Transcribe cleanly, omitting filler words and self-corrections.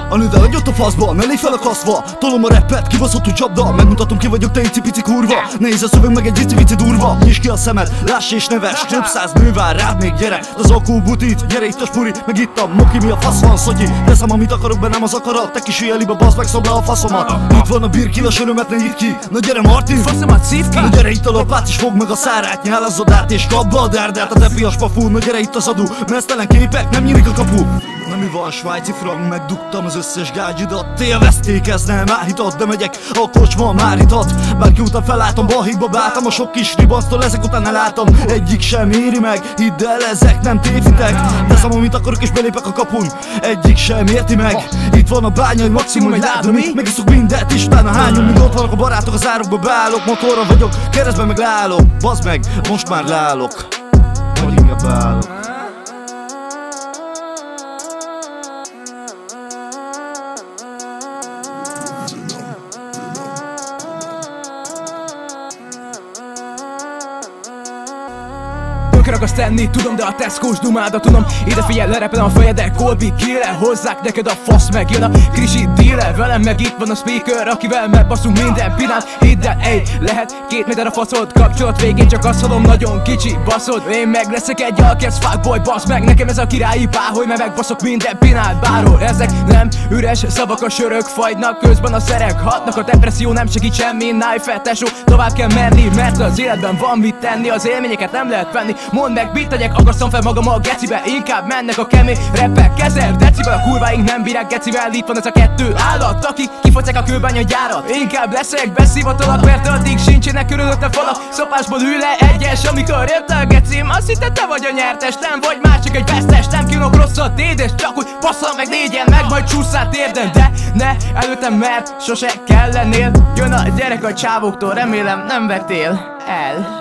A nőd el ott a faszba, ne légy felakasztva. Tolom a rappet, kibaszott csapda. Megmutatom ki vagyok, te icipici kurva. Nehéz a szöveg, meg egy icipici durva. Nyisd ki a szemed, láss és neves. Több száz nő vár rád még, gyere. Az akú butit, gyere itt a spuri. Meg itt a moki, mi a fasz van, szotyi. Teszem amit akarok, nem az akarat. Te kis hülye basz meg szobra a faszomat. Itt van a birkilas örömet, ne itt ki. Na gyere Martin, faszomat szív ki. Na gyere itt a lapát és fogd meg a szárát. Nyálazod át és kapd be a dárdát. A tepi a spafú, na gyere itt az adó. Mesztelen képek, nem nyílik a kapu. Na mi van, svájci frag, megdugtam az összes gágyidat. Élvezték, ez nem áhított, de megyek a kocsma már hitat. Bárki után felálltam, balhíkba bálltam. A sok kis ribasztól ezek után elálltam. Egyik sem éri meg, hidd el, ezek nem tévitek. Teszem amit akarok és belépek a kapun. Egyik sem érti meg. Itt van a bánya, hogy maximum egy láda mi. Megiszok mindent is, utána hányom. Míg ott vannak a barátok, az árokba beállok. Motorra vagyok, keresztben meg leállok. Bazd meg, most már leállok. Vagy inkább beállok. Akarok azt tenni, tudom, de a Tesco-s dumádat tudom. Ide figyelj, lerepelem a fejedek, Colby kire. Hozzák neked a fasz, meg jön a Krisi díle. Velem meg itt van a speaker, akivel megbaszunk minden pinát. Hidd el, ej, lehet 2 méter a faszod. Kapcsolat végén csak azt hallom, nagyon kicsi baszod. Én meg leszek egy alkesz fuckboy, basz meg. Nekem ez a királyi páholy, mert megbaszok minden pinát. Bárhol ezek nem üres szavak, a sörök fagynak, közben a szerek hatnak. A depresszió nem segít semmi, knife tesó. Tovább kell menni, mert az életben van mit tenni. Az élményeket nem lehet venni. Mondd meg, mit tegyek, akasztom fel magam a gecibe. Inkább mennek a kemény rappek 1000 decibel. A kurváink nem bírják gecivel. Itt van ez a 2 állat, akik kifocják a kőbánya gyárat. Inkább leszek beszívatalak, mert addig sincsenek körülötte falak. Szopásból ül le egyes, amikor jött a gecim. Azt hitted, te vagy a nyertes, nem vagy más, csak egy vesztes. Nem kínok rosszat, édes, csak úgy passzal meg négyen, meg majd csúszál térden. De ne előttem, mert sose kellenél. Jön a gyerek a csávoktól, remélem nem vettél el.